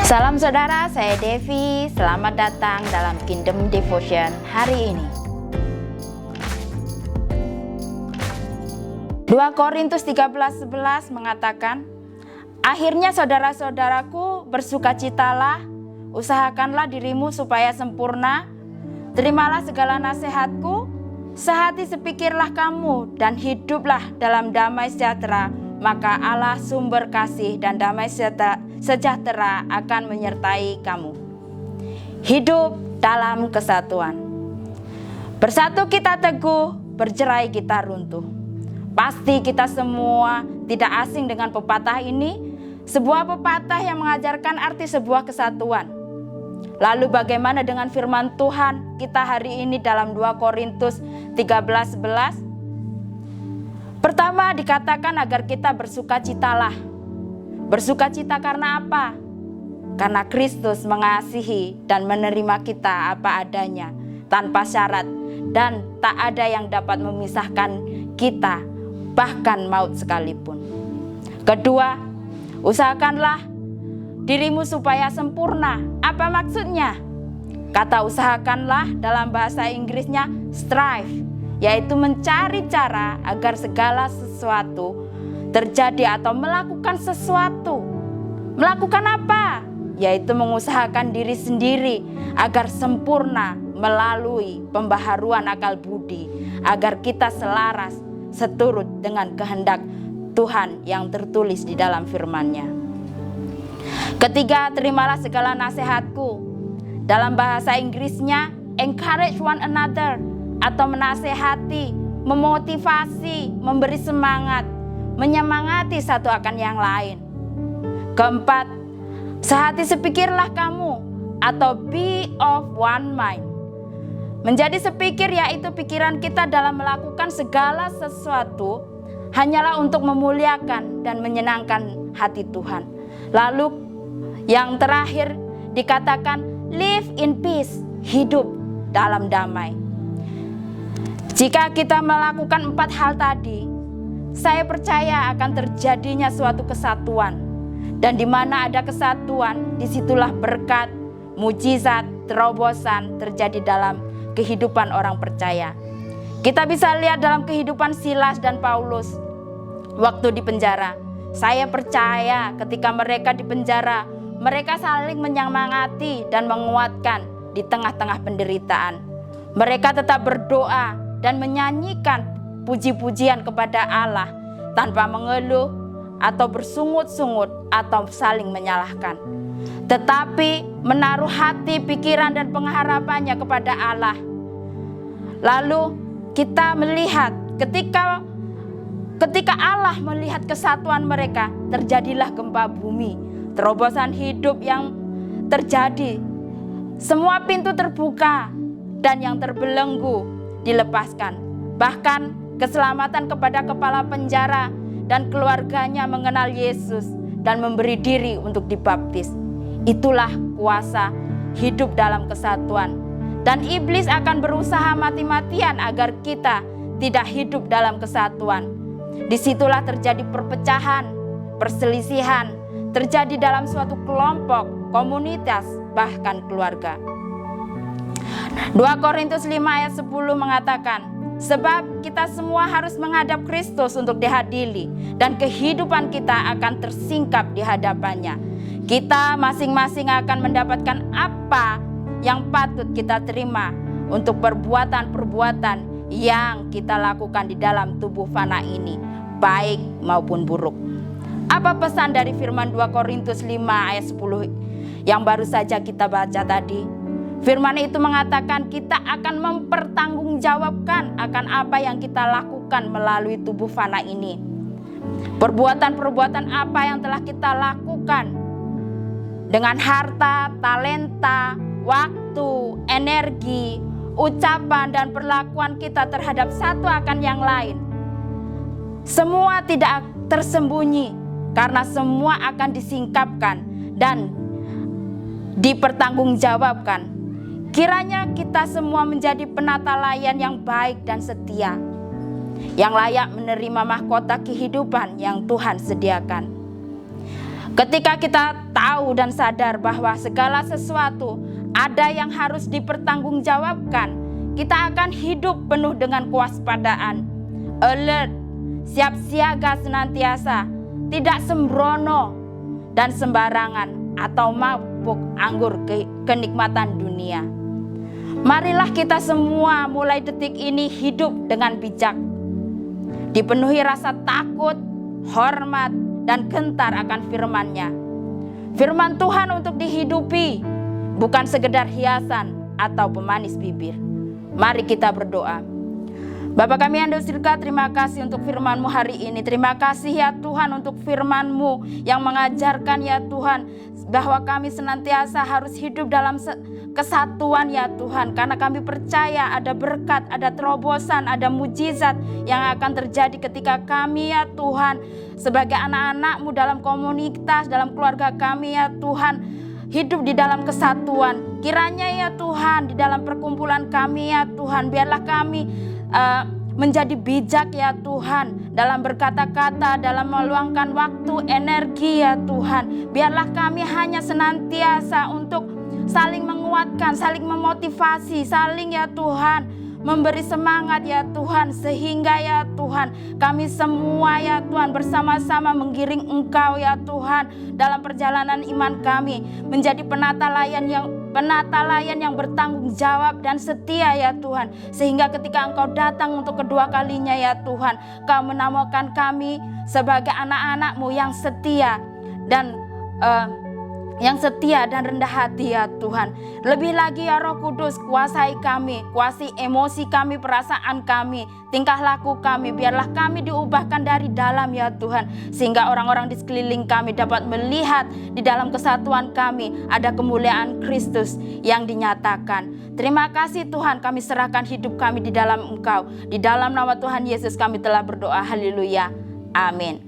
Salam saudara, saya Devi. Selamat datang dalam Kingdom Devotion hari ini. 2 Korintus 13:11 mengatakan, akhirnya saudara-saudaraku, bersukacitalah, usahakanlah dirimu supaya sempurna, terimalah segala nasihatku, sehati sepikirlah kamu, dan hiduplah dalam damai sejahtera, maka Allah sumber kasih dan damai sejahtera akan menyertai kamu. Hidup dalam kesatuan. Bersatu kita teguh, bercerai kita runtuh. Pasti kita semua tidak asing dengan pepatah ini, sebuah pepatah yang mengajarkan arti sebuah kesatuan. Lalu bagaimana dengan firman Tuhan kita hari ini dalam 2 Korintus 13:11? Pertama dikatakan agar kita bersukacitalah. Bersukacita karena apa? Karena Kristus mengasihi dan menerima kita apa adanya, tanpa syarat, dan tak ada yang dapat memisahkan kita, bahkan maut sekalipun. Kedua, usahakanlah dirimu supaya sempurna. Apa maksudnya? Kata usahakanlah dalam bahasa Inggrisnya strive, yaitu mencari cara agar segala sesuatu terjadi atau melakukan sesuatu. Melakukan apa? Yaitu mengusahakan diri sendiri agar sempurna melalui pembaharuan akal budi, agar kita selaras seturut dengan kehendak Tuhan yang tertulis di dalam firman-Nya. Ketiga, terimalah segala nasihatku. Dalam bahasa Inggrisnya encourage one another, atau menasehati, memotivasi, memberi semangat, menyemangati satu akan yang lain. Keempat, sehati sepikirlah kamu, atau be of one mind. Menjadi sepikir yaitu pikiran kita dalam melakukan segala sesuatu hanyalah untuk memuliakan dan menyenangkan hati Tuhan. Lalu yang terakhir dikatakan live in peace, hidup dalam damai. Jika kita melakukan 4 hal tadi, saya percaya akan terjadinya suatu kesatuan. Dan di mana ada kesatuan, disitulah berkat, mujizat, terobosan terjadi dalam kehidupan orang percaya. Kita bisa lihat dalam kehidupan Silas dan Paulus waktu di penjara. Saya percaya ketika mereka di penjara, mereka saling menyemangati dan menguatkan di tengah-tengah penderitaan. Mereka tetap berdoa dan menyanyikan puji-pujian kepada Allah tanpa mengeluh atau bersungut-sungut atau saling menyalahkan. Tetapi menaruh hati, pikiran dan pengharapannya kepada Allah. Lalu kita melihat ketika Allah melihat kesatuan mereka, terjadilah gempa bumi, terobosan hidup yang terjadi. Semua pintu terbuka dan yang terbelenggu dilepaskan. Bahkan keselamatan kepada kepala penjara dan keluarganya mengenal Yesus dan memberi diri untuk dibaptis. Itulah kuasa hidup dalam kesatuan. Dan iblis akan berusaha mati-matian agar kita tidak hidup dalam kesatuan. Disitulah terjadi perpecahan, perselisihan, terjadi dalam suatu kelompok, komunitas, bahkan keluarga. 2 Korintus 5 ayat 10 mengatakan, sebab kita semua harus menghadap Kristus untuk dihadili, dan kehidupan kita akan tersingkap di hadapannya. Kita masing-masing akan mendapatkan apa yang patut kita terima untuk perbuatan-perbuatan yang kita lakukan di dalam tubuh fana ini, baik maupun buruk. Apa pesan dari firman 2 Korintus 5 ayat 10 yang baru saja kita baca tadi? Firman itu mengatakan kita akan mempertanggungjawabkan akan apa yang kita lakukan melalui tubuh fana ini. Perbuatan-perbuatan apa yang telah kita lakukan dengan harta, talenta, waktu, energi, ucapan dan perlakuan kita terhadap satu akan yang lain. Semua tidak tersembunyi karena semua akan disingkapkan dan dipertanggungjawabkan. Kiranya kita semua menjadi penata layan yang baik dan setia, yang layak menerima mahkota kehidupan yang Tuhan sediakan. Ketika kita tahu dan sadar bahwa segala sesuatu ada yang harus dipertanggungjawabkan, kita akan hidup penuh dengan kewaspadaan, alert, siap siaga senantiasa, tidak sembrono dan sembarangan atau mabuk anggur kenikmatan dunia. Marilah kita semua mulai detik ini hidup dengan bijak, dipenuhi rasa takut, hormat, dan gentar akan firman-Nya. Firman Tuhan untuk dihidupi, bukan sekedar hiasan atau pemanis bibir. Mari kita berdoa. Bapa kami yang di surga, terima kasih untuk firman-Mu hari ini. Terima kasih ya Tuhan untuk firman-Mu yang mengajarkan ya Tuhan, bahwa kami senantiasa harus hidup dalam kesatuan ya Tuhan. Karena kami percaya ada berkat, ada terobosan, ada mujizat yang akan terjadi ketika kami ya Tuhan, sebagai anak-anak-Mu dalam komunitas, dalam keluarga kami ya Tuhan, hidup di dalam kesatuan. Kiranya ya Tuhan, di dalam perkumpulan kami ya Tuhan, biarlah kami menjadi bijak ya Tuhan dalam berkata-kata, dalam meluangkan waktu, energi ya Tuhan. Biarlah kami hanya senantiasa untuk saling menguatkan, saling memotivasi, saling ya Tuhan memberi semangat ya Tuhan, sehingga ya Tuhan kami semua ya Tuhan bersama-sama menggiring Engkau ya Tuhan dalam perjalanan iman kami menjadi penata layan yang bertanggung jawab dan setia ya Tuhan, sehingga ketika Engkau datang untuk kedua kalinya ya Tuhan, Kau menamakan kami sebagai anak-anak-Mu yang setia dan rendah hati ya Tuhan. Lebih lagi ya Roh Kudus, kuasai kami, kuasai emosi kami, perasaan kami, tingkah laku kami. Biarlah kami diubahkan dari dalam ya Tuhan, sehingga orang-orang di sekeliling kami dapat melihat di dalam kesatuan kami ada kemuliaan Kristus yang dinyatakan. Terima kasih Tuhan, kami serahkan hidup kami di dalam Engkau. Di dalam nama Tuhan Yesus kami telah berdoa. Haleluya. Amin.